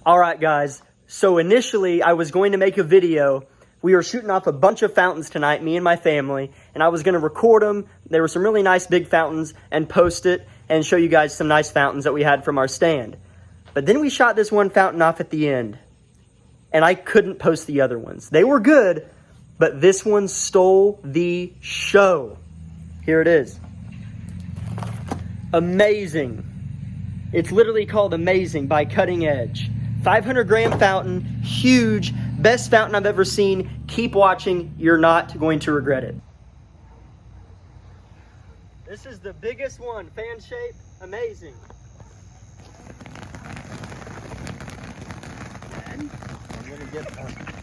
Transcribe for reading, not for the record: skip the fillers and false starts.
All right, guys. So initially, I was going to make a video. We were shooting off a bunch of fountains tonight, me and my family, and I was going to record them. There were some really nice big fountains and post it and show you guys some nice fountains that we had from our stand. But then we shot this one fountain off at the end, and I couldn't post the other ones. They were good, but this one stole the show. Here it is. Amazing. It's literally called Amazing by Cutting Edge. 500 gram fountain, huge, best fountain I've ever seen. Keep watching, you're not going to regret it. This is the biggest one, fan shape, amazing. And I'm gonna get